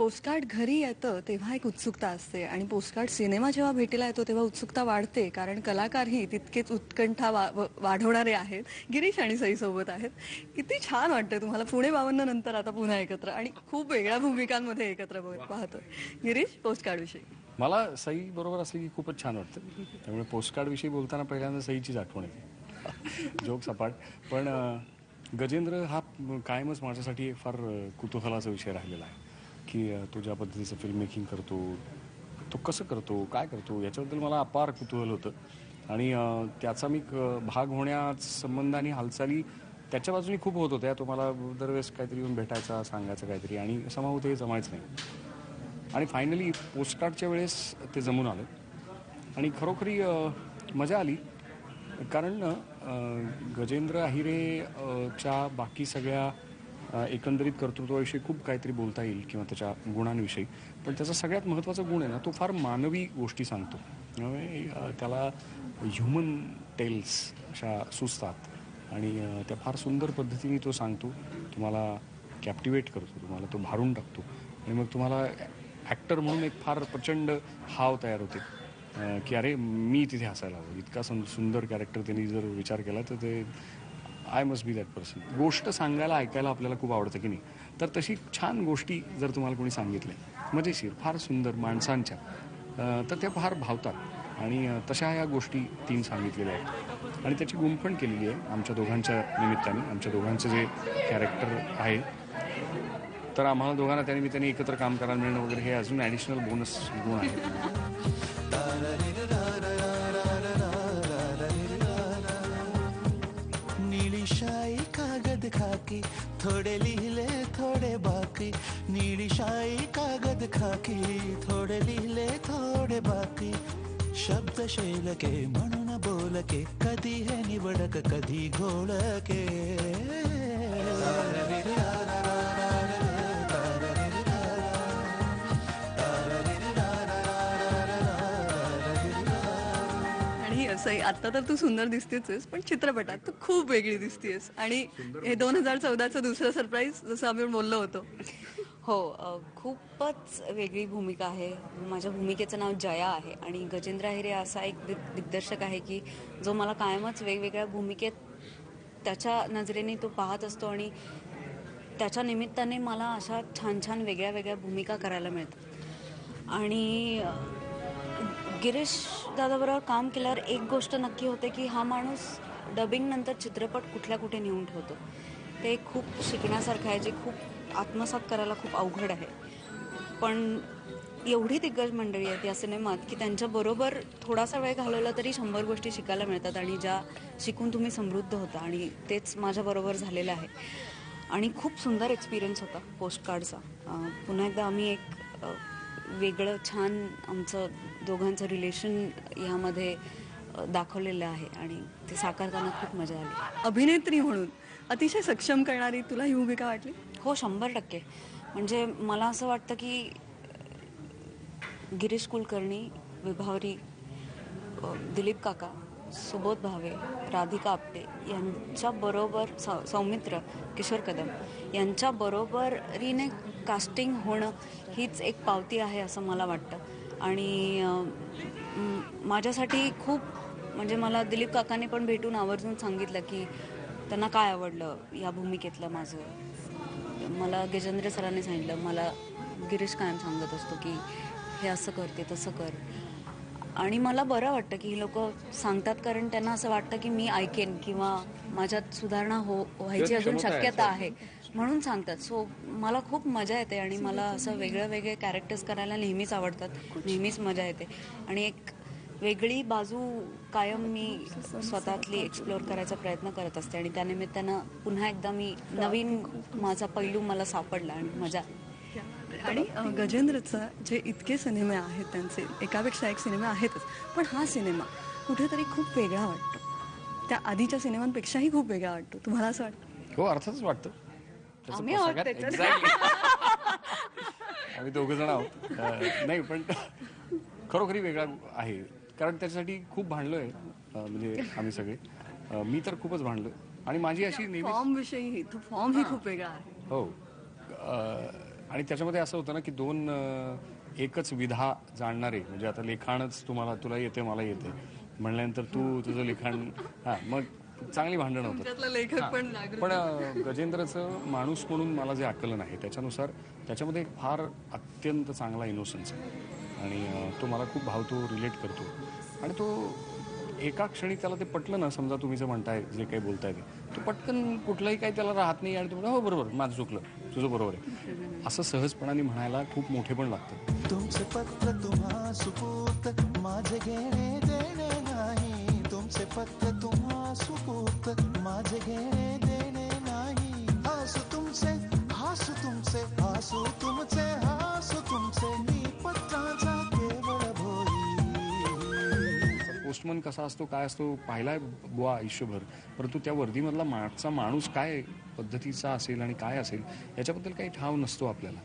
Postcard घरी येतं तेव्हा एक उत्सुकता असते आणि पोस्टकार्ड सिनेमा जेव्हा भेटीला येतो तेव्हा उत्सुकता वाढते, कारण कलाकारही तितकेच उत्कंठा वाढवणारे आहेत. गिरीश आणि सई सोबत आहेत. किती छान वाटतं तुम्हाला पुणे 52 नंतर आता पुन्हा एकत्र आणि खूप वेगळ्या भूमिकांमध्ये एकत्र पाहतोय. गिरीश, पोस्टकार्ड विषयी मला सई बरोबर असली की खूपच छान वाटतं. त्यामुळे पोस्टकार्ड विषयी बोलताना पहिल्यांदा सईचीच आठवण येते. जोक सपाट. पण गजेंद्र हा कायमच माझ्यासाठी फार कुतूहलाचा विषय राहिलेला आहे की तो ज्या पद्धतीचं फिल्म मेकिंग करतो, तो कसं करतो, काय करतो, याच्याबद्दल मला अपार कुतूहल होतं. आणि त्याचा मी भाग होण्यासंबंधाने हालचाली त्याच्या बाजूने खूप होत होत्या. तो मला दरवेळेस काहीतरी येऊन भेटायचा, सांगायचं काहीतरी, आणि समाव ते जमायचं नाही. आणि फायनली पोस्टकार्डच्या वेळेस ते जमून आलं आणि खरोखरी मजा आली. कारण गजेंद्र अहिरेच्या बाकी सगळ्या एकंदरीत कर्तृत्वाविषयी खूप काहीतरी बोलता येईल किंवा त्याच्या गुणांविषयी, पण त्याचा सगळ्यात महत्त्वाचा गुण आहे ना, तो फार मानवी गोष्टी सांगतो. त्याला ह्युमन टेल्स अशा सुचतात आणि त्या फार सुंदर पद्धतीने तो सांगतो. तुम्हाला कॅप्टिवेट करतो, तुम्हाला तो भारून टाकतो आणि मग तुम्हाला ॲक्टर म्हणून एक फार प्रचंड हाव तयार होते की अरे मी तिथे हसायला हवं. इतका सुंदर कॅरेक्टर त्यांनी जर विचार केला तर ते I must be that person. गोष्ट सांगायला ऐकायला आपल्याला खूप आवडतं की नाही, तर तशी छान गोष्टी जर तुम्हाला कोणी सांगितल्या मजेशीर, फार सुंदर माणसांच्या, तर त्या फार भावतात. आणि तशा या गोष्टी 3 सांगितलेल्या आहेत आणि त्याची गुंफण केलेली आहे आमच्या दोघांच्या निमित्ताने. आमच्या दोघांचं जे कॅरेक्टर आहे, तर आम्हाला दोघांना त्या निमित्ताने एकत्र काम करायला मिळणं वगैरे हे अजून ॲडिशनल बोनस गुण आहे. नीली शाई कागद खाकी, थोडे लिहिले थोडे बाकी. नीली शाई कागद खाकी, थोडे लिहिले थोडे बाकी. शब्द शेलके म्हणून बोलके, कधी हे निवडक कधी घोळके. सई, आता तर तू सुंदर दिसतेच, पण चित्रपटात तू खूप वेगळी दिसतेस. आणि हे 2014चं दुसरं सरप्राईज, जसं आम्ही बोललो होतो. हो, खूपच वेगळी भूमिका आहे. माझ्या भूमिकेचं नाव जया आहे आणि गजेंद्र अहिरे असा एक दिग्दर्शक आहे की जो मला कायमच वेगवेगळ्या भूमिकेत त्याच्या नजरेने तो पाहत असतो आणि त्याच्या निमित्ताने मला अशा छान छान वेगळ्या वेगळ्या भूमिका करायला मिळतात. आणि गिरीश दादाबरोबर काम केल्यावर एक गोष्ट नक्की होते की हा माणूस डबिंगनंतर चित्रपट कुठल्या कुठे नेऊन ठेवतो. ते खूप शिकण्यासारखं आहे, जे खूप आत्मसात करायला खूप अवघड आहे. पण एवढी दिग्गज मंडळी आहेत या सिनेमात की त्यांच्याबरोबर थोडासा वेळ घालवला तरी 100 गोष्टी शिकायला मिळतात आणि ज्या शिकून तुम्ही समृद्ध होता. आणि तेच माझ्याबरोबर झालेलं आहे आणि खूप सुंदर एक्सपिरियन्स होता पोस्टकार्डचा. पुन्हा एकदा आम्ही एक वेगळं छान आमचं दोघांचं रिलेशन ह्यामध्ये दाखवलेलं आहे आणि ते साकारताना खूप मजा आली. अभिनेत्री म्हणून अतिशय सक्षम करणारी तुला ही भूमिका वाटली? हो, 100%. म्हणजे मला असं वाटतं की गिरीश कुलकर्णी, विभावरी, दिलीप काका, सुबोध भावे, राधिका आपटे यांच्याबरोबर, सौमित्र, किशोर कदम यांच्याबरोबरीने कास्टिंग होणं हीच एक पावती आहे असं मला वाटतं. आणि माझ्यासाठी खूप, म्हणजे मला दिलीप काकाने पण भेटून आवर्जून सांगितलं की त्यांना काय आवडलं या भूमिकेतलं माझं. मला गजेंद्र सरांनी सांगितलं, मला गिरीश कायम सांगत असतो की हे असं कर, ते तसं कर. आणि मला बरं वाटतं की ही लोक सांगतात, कारण त्यांना असं वाटतं की मी ऐकेन किंवा माझ्यात सुधारणा व्हायची अजून शक्यता आहे म्हणून सांगतात. सो मला खूप मजा येते आणि मला असं वेगळे वेगळे कॅरेक्टर्स करायला नेहमीच आवडतात, नेहमीच मजा येते. आणि एक वेगळी बाजू कायम मी स्वतःतली एक्सप्लोअर करायचा प्रयत्न करत असते आणि त्यानिमित्तानं पुन्हा एकदा मी नवीन माझा पैलू मला सापडला आणि मजा. आणि गजेंद्रचं जे इतके सिनेमे आहेत, त्यांचे एकापेक्षा एक सिनेमे आहेतच, पण हा सिनेमा कुठेतरी खूप वेगळा वाटतो. त्या आधीच्या सिनेमांपेक्षाही खूप वेगळा वाटतो. तुम्हाला असं वाटतं? हो, अर्थातच वाटतं. आम्ही आहोत आम्ही दोघं जण आहोत. नाही, पण खरोखरी वेगळा आहे, कारण त्याच्यासाठी खूप भांडलोय. म्हणजे आम्ही सगळे, मी तर खूपच भांडलोय. आणि माझी अशी नेहमी फॉर्म विषयी, तो फॉर्म ही खूप वेगळा आहे. हो, आणि त्याच्यामध्ये असं होतं ना की दोन एकच विधा जाणणारे, म्हणजे आता लिखाणच तुला येते मला येते म्हणल्यानंतर तुझं लिखाण, मग चांगली भांडण होतं. त्यातला लेखक पण जागृत पण गजेंद्रचं माणूस म्हणून मला जे आकलन आहे त्याच्यानुसार त्याच्यामध्ये फार अत्यंत चांगला इनोसन्स आहे आणि तो मला खूप भावतो, रिलेट करतो. आणि तो एका क्षणी त्याला ते पटलं ना, समजा तुम्ही जे म्हणताय जे काही बोलताय ते पटकन कुठलंही काही त्याला राहत नाही आणि तुम्ही हो बरोबर माझं चुकलं, तुझं बरोबर आहे असं सहजपणाने म्हणायला खूप मोठे पण लागतं. तुमचे पत्र तुम्हा सुपूत माझे घेणे देणे नाही. तुमचे पत्र तुम्हा सुपूत माझे घेणे देणे नाही. हसू तुमचे हसू तुमचे हसू तुमचे हसू तुमचे मी पत्राचा केवळ भोई. पोस्टमन कसा असतो काय असतो पाहिलाय बुवा आयुष्यभर, परंतु त्या वर्दीमधला मागचा माणूस काय पद्धतीचा असेल आणि काय असेल याच्याबद्दल काही ठाव नसतो आपल्याला.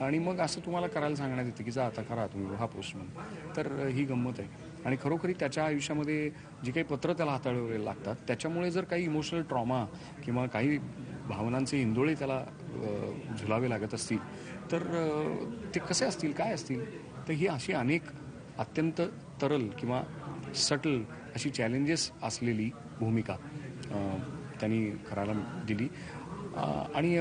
आणि मग असं तुम्हाला करायला सांगण्यात येतं की जा आता करा तुम्ही हा पोस्टमन. तर ही गंमत आहे. आणि खरोखरी त्याच्या आयुष्यामध्ये जी काही पत्र त्याला हाताळावे लागतात त्याच्यामुळे जर काही इमोशनल ट्रॉमा किंवा काही भावनांचे हिंदोळे त्याला झुलावे लागत असतील तर ते कसे असतील काय असतील. तर ही अशी अनेक अत्यंत तरल किंवा सटल अशी चॅलेंजेस असलेली भूमिका त्यांनी करायला दिली. आणि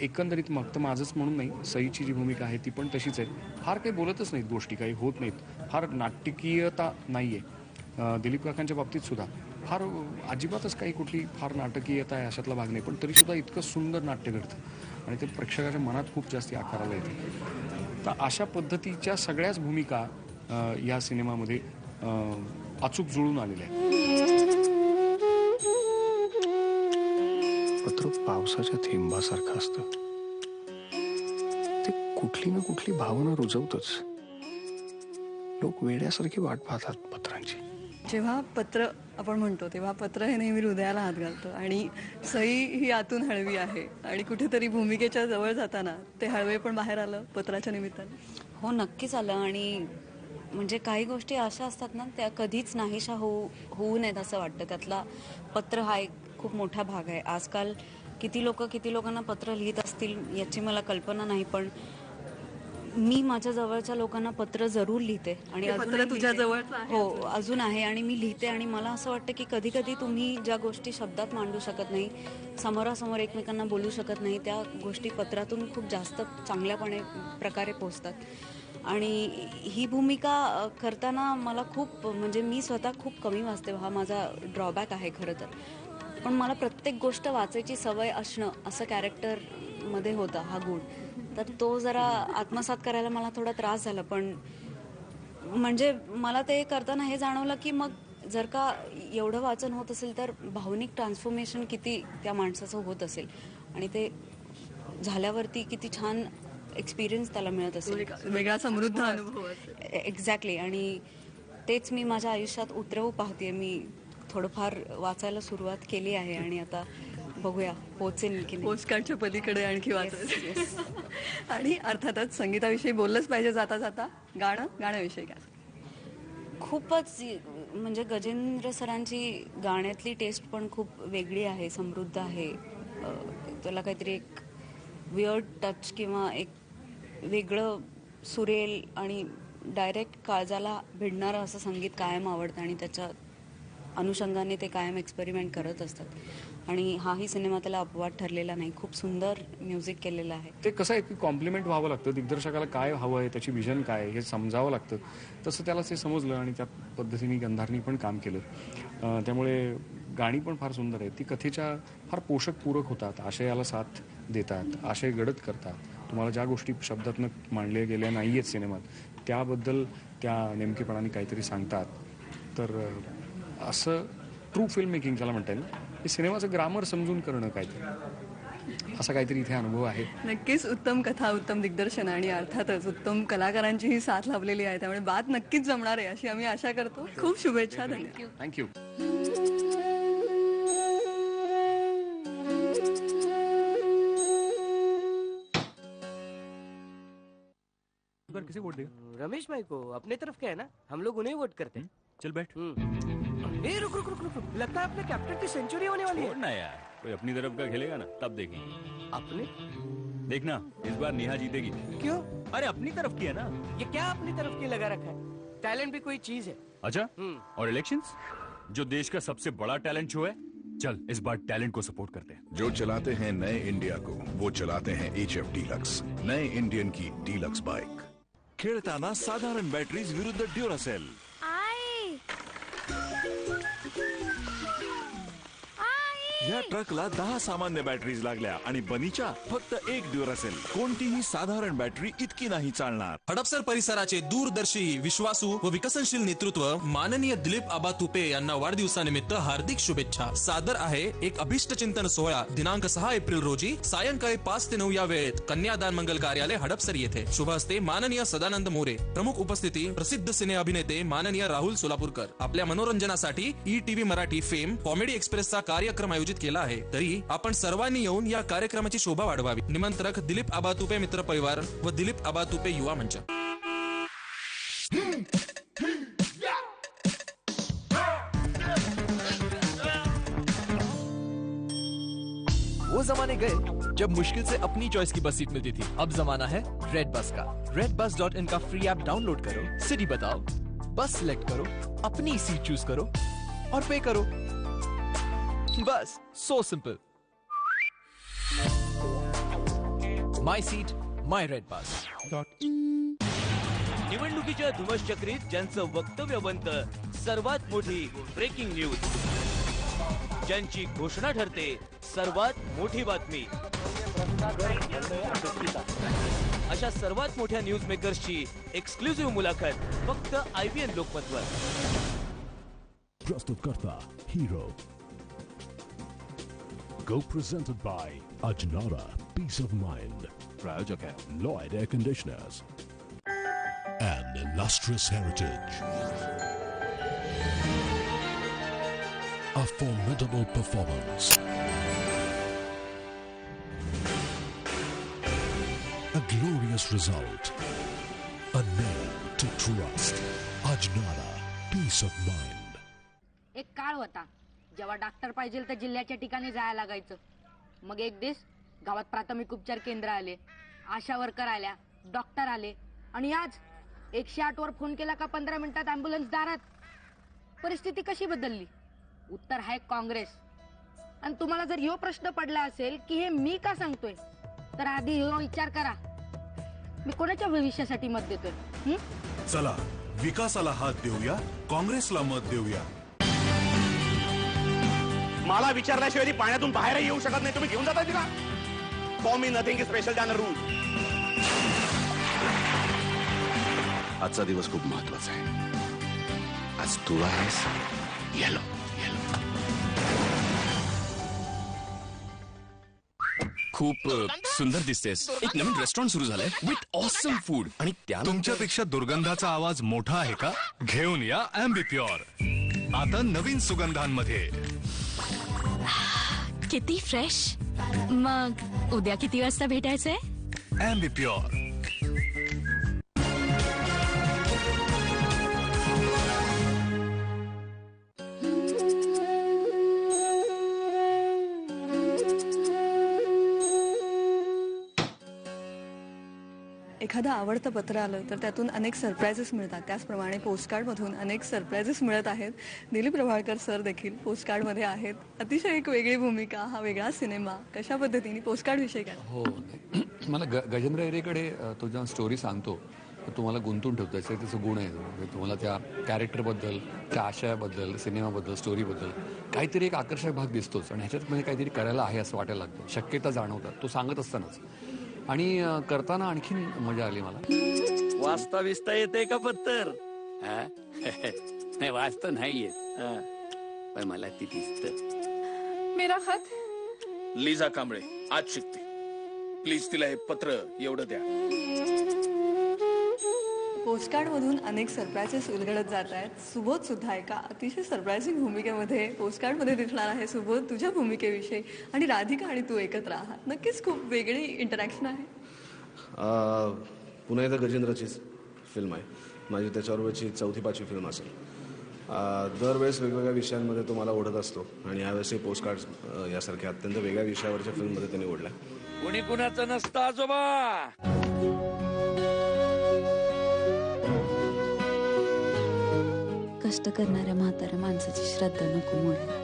एकंदरीत मग तर माझंच म्हणून नाही, सईची जी भूमिका आहे ती पण तशीच आहे. फार काही बोलतच नाहीत गोष्टी, काही होत नाहीत, फार नाटकीयता नाही आहे. दिलीप काकांच्या बाबतीत सुद्धा फार अजिबातच काही कुठली फार नाटकीयता आहे अशातला भाग नाही, पण तरीसुद्धा इतकं सुंदर नाट्य घडतं आणि ते प्रेक्षकाच्या मनात खूप जास्ती आकाराला येते. तर अशा पद्धतीच्या सगळ्याच भूमिका या सिनेमामध्ये अचूक जुळून आलेल्या आहेत. पत्र पावसाच्या थेंबासारखं असतं, ते कुठली ना कुठली भावना रुजवतच. लोक वेड्यासारखी वाट पाहतात पत्रांची. जेव्हा पत्र आपण म्हणतो तेव्हा पत्र हे नेहमी हृदयाला हात घालतं आणि सई ही आतून हळवी आहे आणि कुठेतरी भूमिकेच्या जवळ जाताना ते हळवे पण बाहेर आलं पत्राच्या निमित्ताने. हो नक्कीच आलं. आणि म्हणजे काही गोष्टी अशा असतात ना त्या कधीच नाहीशा होऊ नयेत असं वाटतं. त्यातला पत्र हा एक खूप मोठा भाग आहे. आजकाल किती लोकांना पत्र लिहित असतील याची मला कल्पना नाही, पण मी माझ्या जवळच्या लोकांना पत्र जरूर लिहिते आणि हे पत्र तुझ्या जवळचं आहे हो अजून आहे आणि मी लिहिते. आणि मला असं वाटतं की कधी कधी तुम्ही ज्या गोष्टी शब्दात मांडू शकत नाही, समोरासमोर एकमेकांना बोलू शकत नाही, त्या गोष्टी पत्रातून खूप जास्त चांगल्यापणे प्रकारे पोचतात. आणि ही भूमिका करताना मला खूप म्हणजे मी स्वतः खूप कमी वाचते, हा माझा ड्रॉबॅक आहे खरं तर. पण मला प्रत्येक गोष्ट वाचायची सवय असणं असं कॅरेक्टरमध्ये होता हा गुण. तर तो जरा आत्मसात करायला मला थोडा त्रास झाला. पण म्हणजे मला ते करताना हे जाणवलं की मग जर का एवढं वाचन होत असेल तर भावनिक ट्रान्सफॉर्मेशन किती त्या माणसाचं होत असेल आणि ते झाल्यावरती किती छान एक्सपिरियन्स त्याला मिळत असेल, वेगळा समृद्ध अनुभव असेल. एक्झॅक्टली. आणि तेच मी माझ्या आयुष्यात उतरवू पाहते. मी थोडंफार वाचायला सुरुवात केली आहे आणि आता बघूया पोचेन की पोस्टकार्डच्या पलीकडे आणखी वाचायचं. आणि अर्थातच संगीताविषयी बोललंच पाहिजे जाता जाता. गाण्याविषयी काय? खूपच म्हणजे गजेंद्र सरांची गाण्यातली टेस्ट पण खूप वेगळी आहे, समृद्ध आहे. त्याला काहीतरी एक वियर्ड टच किंवा एक वेगळं सुरेल आणि डायरेक्ट काळजाला भिडणारं असं संगीत कायम आवडतं आणि त्याच्या अनुषंगाने ते कायम एक्सपेरिमेंट करत असतात. आणि हाही सिनेमा त्याला अपवाद ठरलेला नाही. खूप सुंदर म्युझिक केलेलं आहे. ते कसं आहे की कॉम्प्लिमेंट व्हावं लागतं, दिग्दर्शकाला काय हवं आहे, त्याची विजन काय हे समजावं लागतं. तसं त्याला ते समजलं आणि त्या पद्धतीने गंधारनी पण काम केलं. त्यामुळे गाणी पण फार सुंदर आहेत. ती कथेच्या फार पोषक पूरक होतात, आशयाला साथ देतात, आशय गडद करतात. तुम्हाला ज्या गोष्टी शब्दातनं मांडल्या गेल्या नाही आहेत सिनेमात त्याबद्दल त्या नेमकेपणाने काहीतरी सांगतात. तर असं ट्रू फिल्म मेकिंग ज्याला म्हणता येईल, हे सिनेमाचं ग्रामर समजून करणं काहीतरी, असा काहीतरी इथे अनुभव आहे. नक्कीच उत्तम कथा, उत्तम दिग्दर्शन आणि अर्थातच उत्तम कलाकारांचीही साथ लाभलेली आहे. त्यामुळे बात नक्कीच जमणार आहे अशी आम्ही आशा करतो. खूप शुभेच्छा. धन्यवाद. थँक्यू. किसे वोट देगा? रमेश भाई को. अपने तरफ क्या है ना, हम लोग उन्हें वोट करते हैं. चल बैठ. ए रुक रुक रुक रुक रुक. लगता है अपने कैप्टन की सेंचुरी होने वाली है. छोड़ ना यार, कोई अपनी तरफ का खेलेगा ना तब देखेंगे. अपने देखना इस बार नेहा जीतेगी। क्यों? अरे अपनी तरफ की है ना। ये क्या अपनी तरफ की लगा रखा है? टैलेंट भी कोई चीज है। अच्छा, और इलेक्शंस जो देश का सबसे बड़ा टैलेंट शो है, चल इस बार टैलेंट को सपोर्ट करते हैं। जो चलाते हैं नए इंडिया को, वो चलाते हैं HF डीलक्स, नए इंडियन की डीलक्स बाइक। खेळताना साधारण बॅटरीज विरुद्ध ड्युरासेल. या ट्रकला 10 सामान्य बॅटरीज लागल्या आणि बनीच्या फक्त 1 ड्युरासेल. कोणतीही साधारण बॅटरी इतकी नाही चालणार. हडपसर परिसराचे दूरदर्शी, विश्वासू व विकसनशील नेतृत्व माननीय दिलीप आबा तुपे यांना वाढदिवसानिमित्त हार्दिक शुभेच्छा. सादर आहे एक अभिष्ट चिंतन सोहळा दिनांक 6 एप्रिल रोजी सायंकाळी 5 ते 9 या वेळेत कन्यादान मंगल कार्यालय हडपसर येथे. शुभ हस्ते माननीय सदानंद मोरे. प्रमुख उपस्थिती प्रसिद्ध सिने अभिनेते माननीय राहुल सोलापूरकर. आपल्या मनोरंजनासाठी ETV मराठी फेम कॉमेडी एक्सप्रेसचा कार्यक्रम आयोजित केला आहे. तरी आपण सर्वांनी येऊन या कार्यक्रमाची शोभा वाढवावी. निमंत्रक दिलीप आबा तुपे मित्र परिवार व दिलीप आबा तुपे युवा मंच. वो जमाने गए जब मुश्किल से अपनी चॉइस की बस सीट मिलती थी. अब जमाना है रेड बस का. redbus.in का फ्री ऐप डाउनलोड करो, सिटी बताओ, बस सिलेक्ट करो, अपनी सीट चूज करो और पे करो. बस, सो सिंपल. माय सीट, माय रेड बस. निवडणुकीच्या धुमश्चक्रीत ज्यांचं वक्तव्य बनतं, सर्वात मोठी ब्रेकिंग न्यूज, ज्यांची घोषणा ठरते, सर्वात मोठी बातमी, अशा सर्वात मोठ्या न्यूज मेकर्सची एक्सक्लुझिव्ह मुलाखत फक्त IBN लोकमतवर. प्रस्तुतकर्ता Hero. Go presented by Ajnara Peace of Mind. प्रायोजक है Lloyd Air Conditioners. An illustrious heritage. A formidable performance. A glorious result. A name to trust. Ajnara Peace of Mind. एक काळ होता जेव्हा डॉक्टर पाहिजे तर जिल्ह्याच्या ठिकाणी जायला लागायचं. मग एक दिवस गावात प्राथमिक उपचार केंद्र आले, आशा वर्कर आल्या, डॉक्टर आले आणि आज 108 वर फोन केला का 15 मिनिटात अँब्युलन्स दारात. परिस्थिती कशी बदलली? उत्तर आहे काँग्रेस. आणि तुम्हाला जर ह्यो प्रश्न पडला असेल की हे मी का सांगतोय, तर आधी ह्यो विचार करा, मी कोणाच्या भविष्यासाठी मत देतोय. चला विकासाला हात देऊया, काँग्रेसला मत देऊया. मला विचारल्याशिवाय ती पाण्यातून बाहेर येऊ शकत नाही. तुम्ही घेऊन जाता तिला. For me nothing is special than a rule. आजचा दिवस खूप महत्वाचा आहे. आज तू आहेस येलो. खूप सुंदर दिसतेस. एक नवीन रेस्टॉरंट सुरू झालंय विथ ऑसम फूड. आणि त्या तुमच्यापेक्षा दुर्गंधाचा आवाज मोठा आहे का? घेऊन या अँबिप्युअर. आता नवीन सुगंधांमध्ये. किती फ्रेश. मग उद्या किती वाजता भेटायचंय? अँबिप्युअर. एखादं आवडतं पत्र आलं तर त्यातून अनेक सरप्राइजेस मिळतात. त्याचप्रमाणे पोस्टकार्डमधून अनेक सरप्राइजेस मिळत आहेत. दिलीप प्रभावळकर सर देखील पोस्टकार्डमध्ये आहेत. अतिशय एक वेगळी भूमिका, हा वेगळा सिनेमा. कशा पद्धतीने पोस्टकार्ड विषय काय? हो, मला गजेंद्र हिरेकडे तो जेव्हा स्टोरी सांगतो तर तुम्हाला गुंतून ठेवतो. त्याचं गुण आहे. तुम्हाला त्या कॅरेक्टरबद्दल, त्या आशयाबद्दल, सिनेमाबद्दल, स्टोरीबद्दल काहीतरी एक आकर्षक भाग दिसतोच आणि ह्याच्यात काहीतरी करायला आहे असं वाटायला लागतं. शक्यता जाणवतात तो सांगत असतानाच. आणि करताना आणखीन मजा आली मला. वाचता विस्ता येते का पत्तर? नाही वाचता नाही येत, पण मला ती दिसत. मेरा खत. लिझा कांबळे आज शिकते. प्लीज तिला हे पत्र एवढं द्या. पोस्टकार्डमधून अनेक सरप्राइजेस उलगडत जात आहेत. सुबोध सुद्धा एका अतिशय सरप्राइझिंग भूमिकेमध्ये पोस्टकार्डमध्ये दिसणार आहे. सुबोध, तुझ्या भूमिकेविषयी आणि राधिका आणि तू एकत्र आहात. नक्कीच खूप वेगळी इंटरॅक्शन आहे. पुन्हा एकदा गजेंद्रचीच फिल्म आहे. माझी त्याच्याबरोबरची 4थी-5वी फिल्म असेल. दरवेळेस वेगवेगळ्या विषयांमध्ये तो मला ओढत असतो आणि यावेळेसही पोस्टकार्ड यासारख्या अत्यंत वेगळ्या विषयावरच्या फिल्ममध्ये त्यांनी ओढल्या. कुणी कुणाचं नसतं आजोबा. कष्ट करणाऱ्या म्हाताऱ्या माणसाची श्रद्धा नको मोडायला.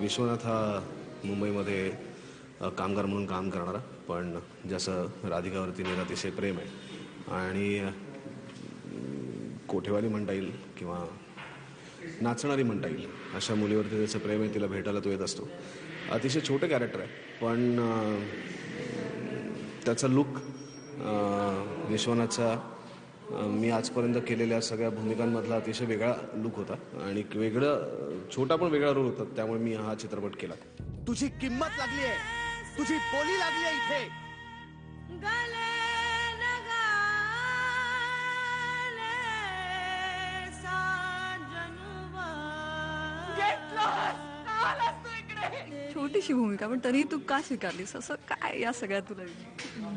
विश्वनाथ हा मुंबईमध्ये कामगार म्हणून काम करणारा, पण जसं राधिकावरती नीला अतिशय प्रेम आहे आणि कोठेवाली म्हणता येईल किंवा नाचणारी म्हणता येईल अशा मुलीवरती त्याचं प्रेम आहे. तिला भेटायला तो येत असतो. अतिशय छोटं कॅरेक्टर आहे, पण त्याचा लुक विश्वनाथचा मी आजपर्यंत केलेल्या सगळ्या भूमिकांमधला अतिशय वेगळा लुक होता आणि वेगळं छोटा पण वेगळा रोल होता. त्यामुळे मी हा चित्रपट केला. तुझी किंमत लागली आहे, तुझी बोली लागली आहे इथे. छोटीशी भूमिका, पण तरी तू का स्वीकारलीस? असं काय या सगळ्यात तुला?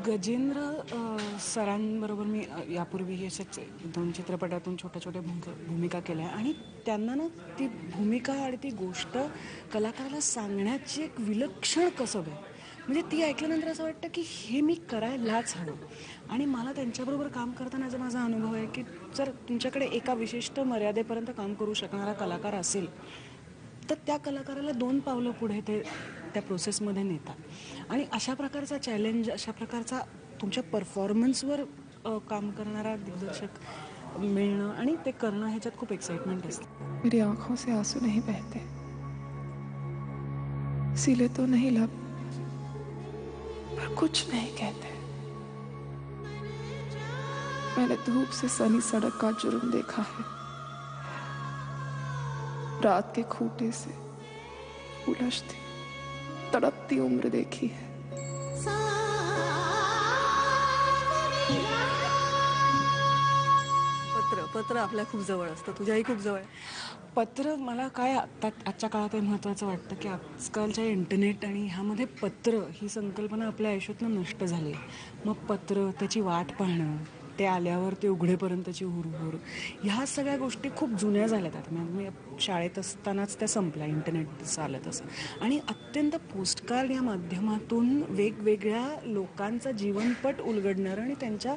गजेंद्र सरांबरोबर मी यापूर्वी असेच 2 चित्रपटातून छोट्या छोट्या भूमिका केल्या आणि त्यांना ना ती भूमिका आणि ती गोष्ट कलाकाराला सांगण्याची एक विलक्षण कसब आहे. म्हणजे ती ऐकल्यानंतर असं वाटतं की हे मी करायलाच हवं. आणि मला त्यांच्याबरोबर काम करतानाचा माझा अनुभव आहे की जर तुमच्याकडे एका विशिष्ट मर्यादेपर्यंत काम करू शकणारा कलाकार असेल तर त्या कलाकाराला 2 पावलं पुढे ते त्या प्रोसेसमध्ये नेतात. आणि अशा प्रकारचा चॅलेंज, अशा प्रकारचा तुमच्या परफॉर्मन्सवर काम करणारा दिग्दर्शक मिळणं आणि ते करणं ह्याच्यात खूप एक्साइटमेंट असते. मेरी आंखों से आंसू नहीं बहते, सिले तो नहीं लब, पर कुछ नहीं कहते. मैंने धूप से सनी सड़क का जुर्म देखा है, रात के खूंटे से उलझती तड़पती उम्र देखी है. पत्र आपल्या खूप जवळ असतं, तुझ्याही खूप जवळ. पत्र मला काय आजच्या काळात हे महत्त्वाचं वाटतं की आजकालच्या इंटरनेट आणि ह्यामध्ये पत्र ही संकल्पना आपल्या आयुष्यातनं नष्ट झाली. मग पत्र, त्याची वाट पाहणं, ते आल्यावर ते उघडेपर्यंतची हुरहुर, ह्या सगळ्या गोष्टी खूप जुन्या झाल्यात. आता मी शाळेत असतानाच त्या संपल्या, इंटरनेट आलं तसं. आणि अत्यंत पोस्टकार्ड या माध्यमातून वेगवेगळ्या लोकांचा जीवनपट उलगडणारं आणि त्यांच्या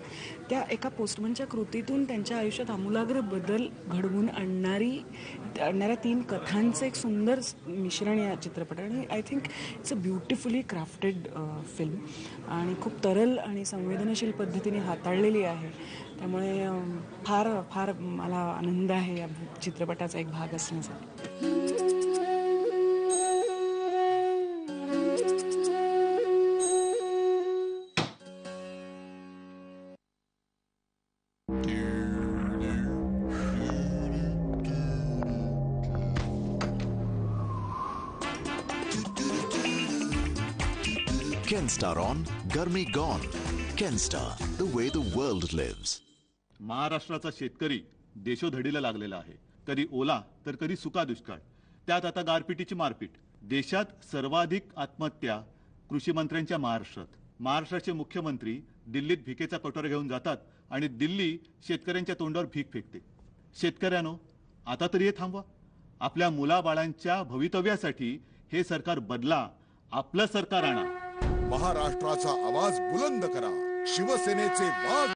त्या एका पोस्टमनच्या कृतीतून त्यांच्या आयुष्यात आमूलाग्र बदल घडवून आणणाऱ्या 3 कथांचं एक सुंदर मिश्रण या चित्रपट. आणि I think it's a beautifully crafted film आणि खूप तरल आणि संवेदनशील पद्धतीने हाताळलेली आहे. त्यामुळे फार फार मला आनंद आहे या चित्रपटाचा एक भाग असण्यासाठी. Kenstar on, Garmi gone. Kenstar, the way the world lives. महाराष्ट्राचा शेतकरी देशोधडीला लागलेला आहे. कधी ओला तर कधी सुका दुष्काळ, त्यात आता गारपिटीची मारपीट. देशात सर्वाधिक आत्महत्या कृषी मंत्र्यांच्या महाराष्ट्रात. महाराष्ट्राचे मुख्यमंत्री दिल्लीत भिकेचा कटोरा घेऊन जातात आणि दिल्ली शेतकऱ्यांच्या तोंडावर भीक फेकते. शेतकऱ्यानो, आता तरी हे थांबवा. आपल्या मुलाबाळांच्या भवितव्यासाठी हे सरकार बदला, आपलं सरकार आणा. महाराष्ट्राचा आवाज बुलंद करा. शिवसेनेचे वाघ